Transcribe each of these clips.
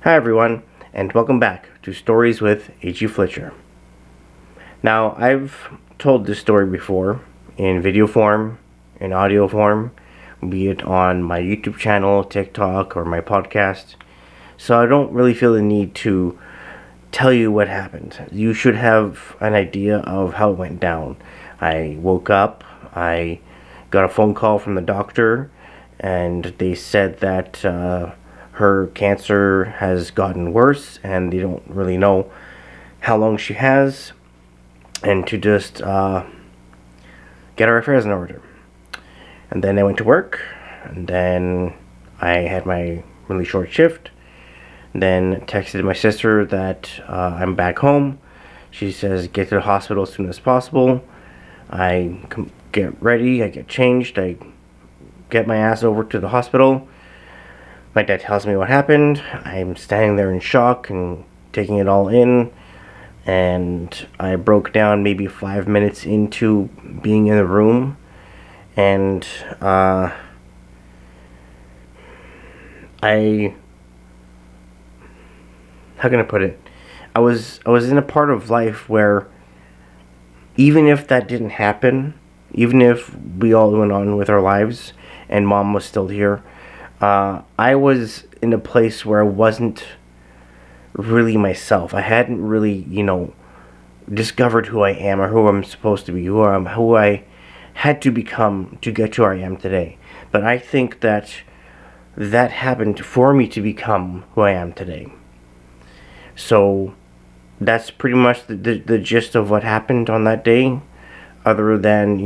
Hi everyone, and welcome back to Stories with AG Flitcher. Now, I've told this story before in video form, in audio form, be it on my YouTube channel, TikTok, or my podcast, so I don't really feel the need to tell you what happened. You should have an idea of how it went down. I woke up, I got a phone call from the doctor, and they said that her cancer has gotten worse and they don't really know how long she has, and to just get our affairs in order. And then I went to work, and then I had my really short shift, then texted my sister that I'm back home. She says get to the hospital as soon as possible. I get ready, I get changed, I get my ass over to the hospital. My dad tells me what happened. I'm standing there in shock and taking it all in, and I broke down maybe 5 minutes into being in the room, and how can I put it? I was in a part of life where even if that didn't happen, even if we all went on with our lives and mom was still here, I was in a place where I wasn't really myself. I hadn't really, discovered who I am or who I'm supposed to be, who I had to become to get to where I am today. But I think that happened for me to become who I am today. So that's pretty much the gist of what happened on that day, other than,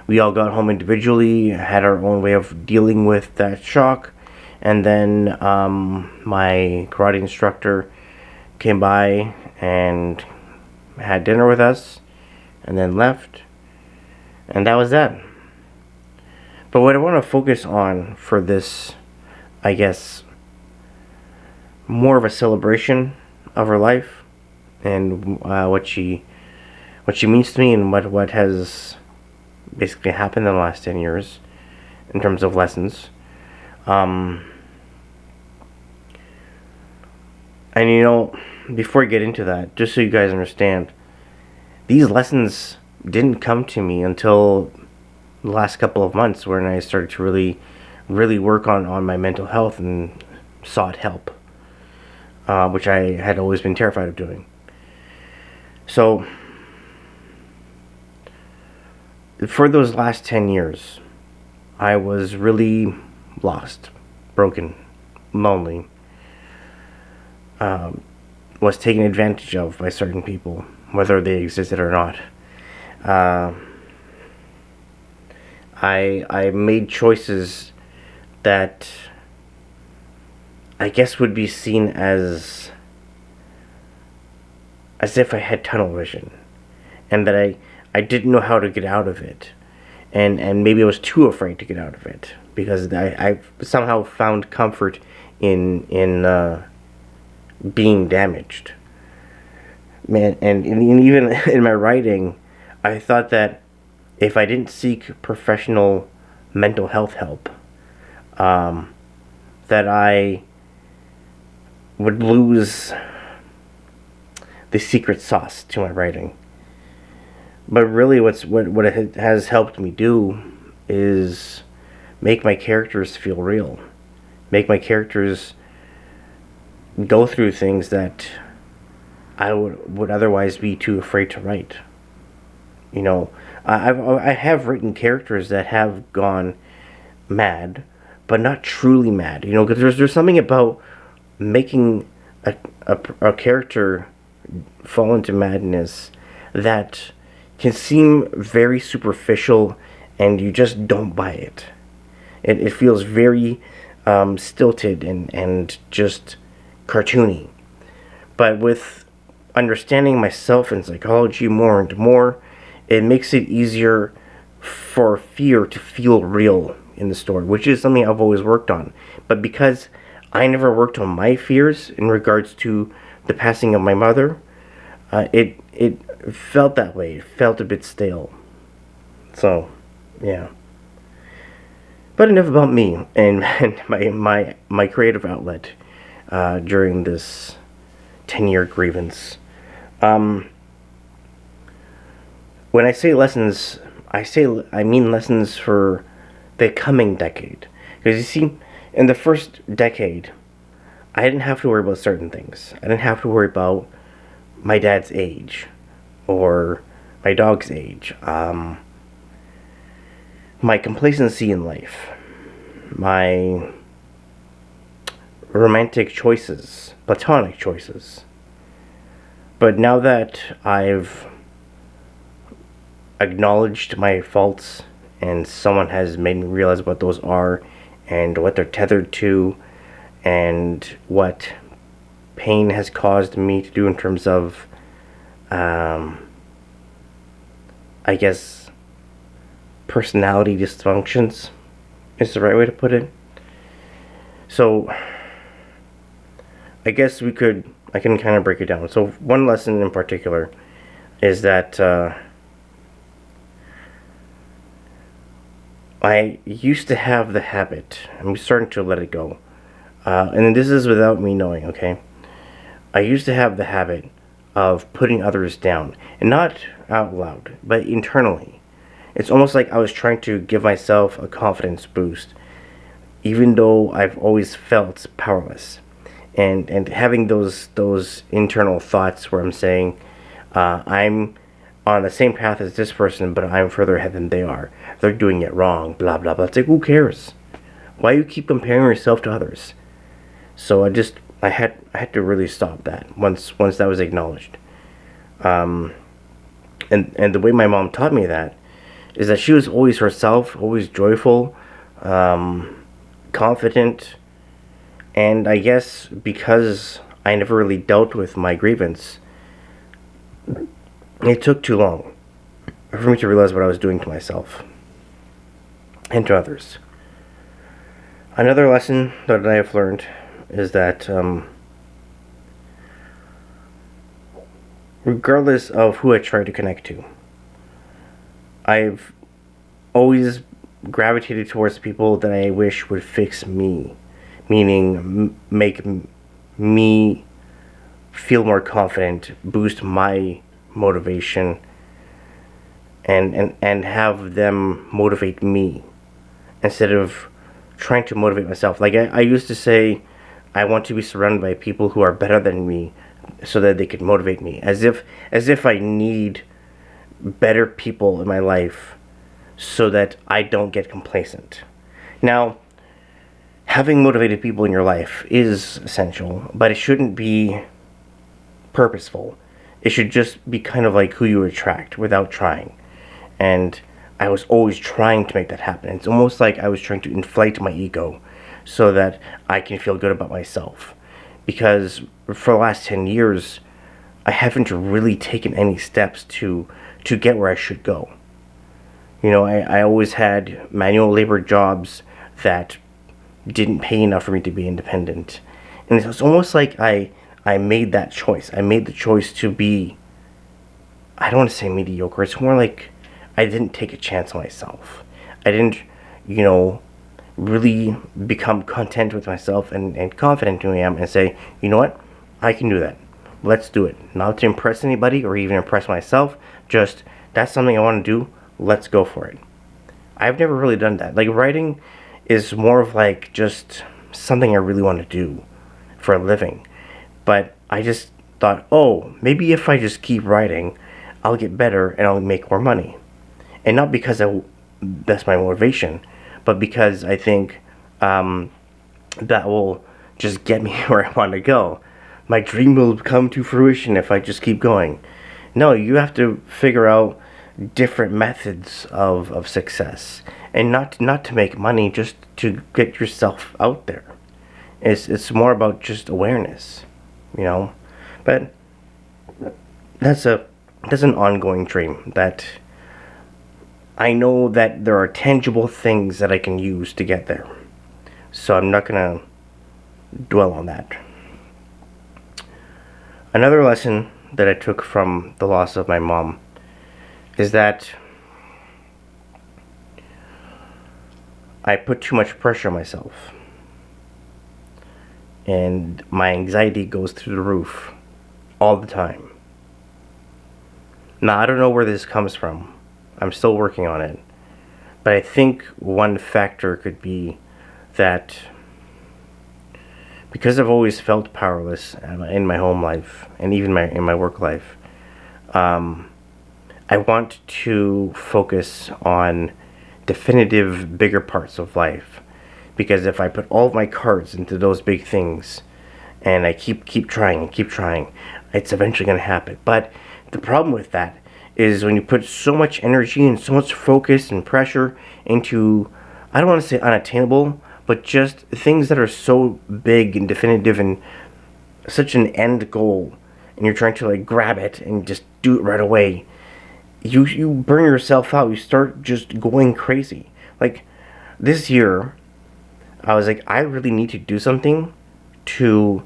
we all got home individually, had our own way of dealing with that shock, and then my karate instructor came by and had dinner with us, and then left, and that was that. But what I want to focus on for this, I guess, more of a celebration of her life and what she means to me, and what has basically happened in the last 10 years in terms of lessons. And before I get into that, just so you guys understand, these lessons didn't come to me until the last couple of months, when I started to really work on my mental health and sought help, which I had always been terrified of doing. So for those last 10 years, I was really lost, broken, lonely, was taken advantage of by certain people, whether they existed or not. I made choices that I guess would be seen as if I had tunnel vision, and that I didn't know how to get out of it, and maybe I was too afraid to get out of it, because I somehow found comfort in being damaged. Man, and even in my writing, I thought that if I didn't seek professional mental health help, that I would lose the secret sauce to my writing. But really, what it has helped me do is make my characters feel real, make my characters go through things that I would otherwise be too afraid to write. I have written characters that have gone mad, but not truly mad. Because there's something about making a character fall into madness that can seem very superficial, and you just don't buy it. It feels very stilted and just cartoony. But with understanding myself and psychology more and more, it makes it easier for fear to feel real in the story, which is something I've always worked on. But because I never worked on my fears in regards to the passing of my mother, it felt that way. It felt a bit stale. So, yeah. But enough about me and my creative outlet. during this 10-year grievance. Um, when I say lessons, I mean lessons for the coming decade. Because you see, in the first decade, I didn't have to worry about certain things. I didn't have to worry about my dad's age or my dog's age, my complacency in life, my romantic choices, platonic choices. But now that I've acknowledged my faults and someone has made me realize what those are and what they're tethered to and what pain has caused me to do in terms of, I guess, personality dysfunctions is the right way to put it. So, I guess I can kind of break it down. So, one lesson in particular is that I used to have the habit, I'm starting to let it go, and this is without me knowing, okay? I used to have the habit of putting others down, and not out loud, but internally. It's almost like I was trying to give myself a confidence boost, even though I've always felt powerless. And having those internal thoughts where I'm saying, I'm on the same path as this person, but I'm further ahead than they are. They're doing it wrong, blah, blah, blah. It's like, who cares? Why you keep comparing yourself to others? So I had to really stop that once that was acknowledged. And the way my mom taught me that is that she was always herself, always joyful, confident, and I guess because I never really dealt with my grievance, it took too long for me to realize what I was doing to myself and to others. Another lesson that I have learned is that regardless of who I try to connect to, I've always gravitated towards people that I wish would fix me, meaning make me feel more confident, boost my motivation, and have them motivate me instead of trying to motivate myself. Like I used to say, I want to be surrounded by people who are better than me so that they could motivate me, as if I need better people in my life so that I don't get complacent. Now, having motivated people in your life is essential, but it shouldn't be purposeful. It should just be kind of like who you attract without trying. And I was always trying to make that happen. It's almost like I was trying to inflate my ego so that I can feel good about myself. Because for the last 10 years, I haven't really taken any steps to get where I should go. You know, I always had manual labor jobs that didn't pay enough for me to be independent. And it's almost like I made that choice. I made the choice to be, I don't want to say mediocre. It's more like I didn't take a chance on myself. I didn't, really become content with myself and confident in who I am and say, you know what, I can do that. Let's do it. Not to impress anybody or even impress myself, just that's something I want to do, let's go for it. I've never really done that. Like writing is more of like just something I really want to do for a living. But I just thought, oh, maybe if I just keep writing, I'll get better and I'll make more money. And not because that's my motivation, but because I think that will just get me where I want to go. My dream will come to fruition if I just keep going. No, you have to figure out different methods of success, and not to make money, just to get yourself out there. It's more about just awareness, But that's an ongoing dream that I know that there are tangible things that I can use to get there. So I'm not gonna dwell on that. Another lesson that I took from the loss of my mom is that I put too much pressure on myself. and my anxiety goes through the roof all the time. Now, I don't know where this comes from. I'm still working on it. But I think one factor could be that because I've always felt powerless in my home life and even in my work life, I want to focus on definitive bigger parts of life. Because if I put all of my cards into those big things and I keep trying and keep trying, it's eventually going to happen. But the problem with that is when you put so much energy and so much focus and pressure into, I don't want to say unattainable, but just things that are so big and definitive and such an end goal, and you're trying to like grab it and just do it right away, you burn yourself out. You start just going crazy. Like this year, I was like, I really need to do something to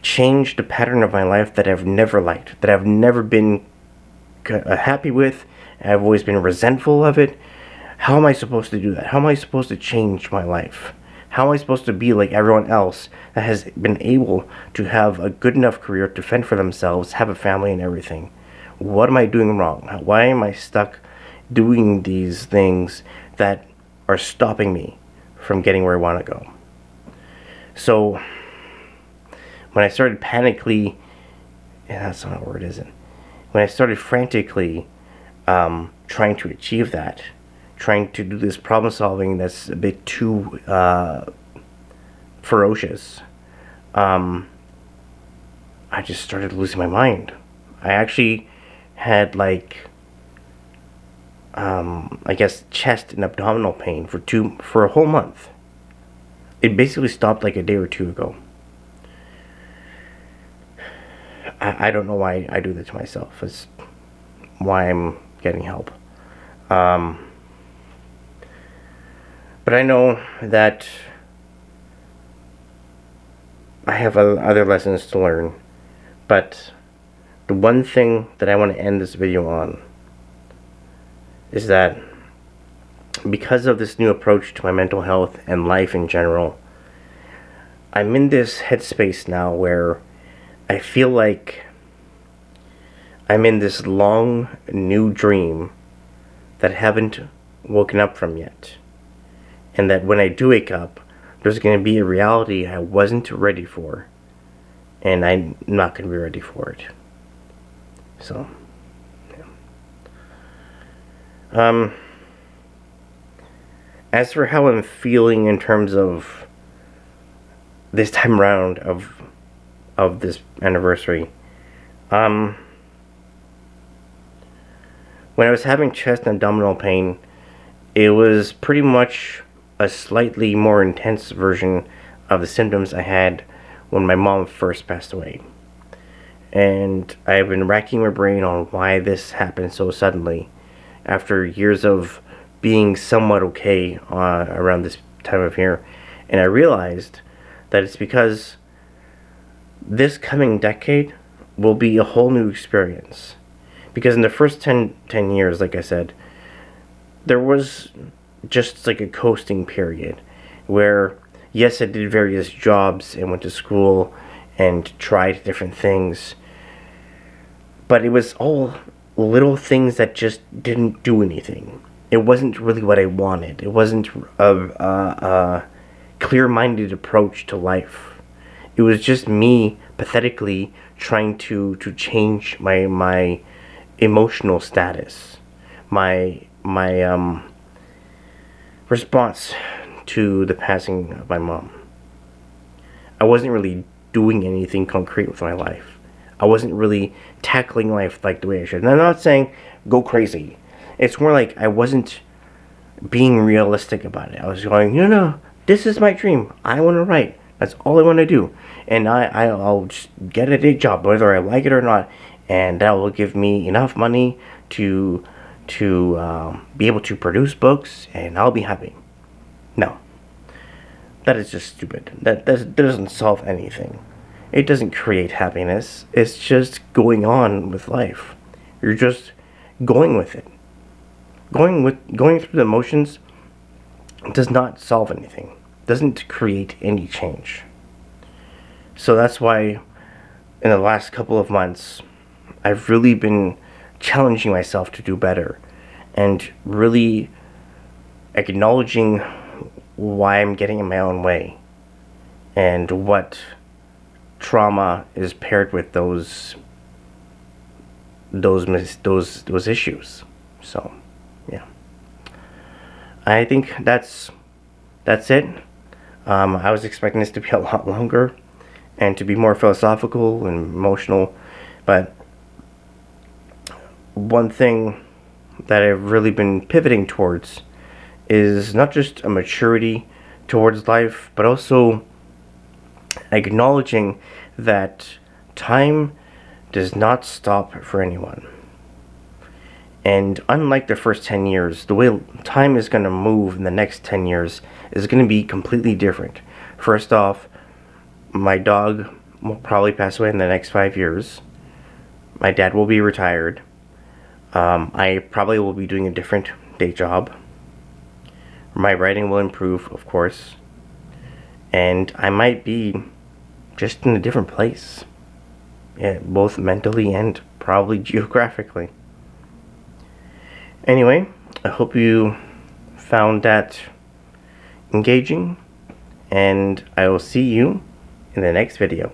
change the pattern of my life that I've never liked, that I've never been happy with. I've always been resentful of it. How am I supposed to do that? How am I supposed to change my life? How am I supposed to be like everyone else that has been able to have a good enough career to fend for themselves, have a family and everything? What am I doing wrong? Why am I stuck doing these things that are stopping me from getting where I want to go? So when I started panically, yeah, that's not a word, is it? When I started frantically trying to achieve that, trying to do this problem solving that's a bit too ferocious, I just started losing my mind. I actually had like, I guess, chest and abdominal pain for a whole month. It basically stopped like a day or two ago. I don't know why I do that to myself. It's why I'm getting help. But I know that I have other lessons to learn. But the one thing that I want to end this video on is that because of this new approach to my mental health and life in general, I'm in this headspace now where I feel like I'm in this long new dream that I haven't woken up from yet. And that when I do wake up, there's going to be a reality I wasn't ready for. And I'm not going to be ready for it. So, yeah. As for how I'm feeling in terms of this time around of this anniversary, when I was having chest and abdominal pain, it was pretty much a slightly more intense version of the symptoms I had when my mom first passed away. And I've been racking my brain on why this happened so suddenly after years of being somewhat okay around this time of year. And I realized that it's because this coming decade will be a whole new experience. Because in the first 10 years, like I said, there was just like a coasting period where, yes, I did various jobs and went to school and tried different things, but it was all little things that just didn't do anything. It wasn't really what I wanted. It wasn't a clear-minded approach to life. It was just me pathetically trying to change my emotional status, my response to the passing of my mom. I wasn't really doing anything concrete with my life. I wasn't really tackling life like the way I should. And I'm not saying go crazy. It's more like I wasn't being realistic about it. I was going, no, this is my dream. I want to write. That's all I want to do. And I'll just get a day job, whether I like it or not. And that will give me enough money to be able to produce books, and I'll be happy. No. That is just stupid. That doesn't solve anything. It doesn't create happiness. It's just going on with life. You're just going with it. Going through the motions does not solve anything. Doesn't create any change. So that's why in the last couple of months, I've really been challenging myself to do better and really acknowledging why I'm getting in my own way and what trauma is paired with those issues. So, yeah, I think that's it. I was expecting this to be a lot longer and to be more philosophical and emotional, but one thing that I've really been pivoting towards is not just a maturity towards life, but also acknowledging that time does not stop for anyone. And unlike the first 10 years, the way time is going to move in the next 10 years is going to be completely different. First off, my dog will probably pass away in the next 5 years. My dad will be retired. I probably will be doing a different day job. My writing will improve, of course. And I might be just in a different place. Yeah, both mentally and probably geographically. Anyway, I hope you found that engaging, and I will see you in the next video.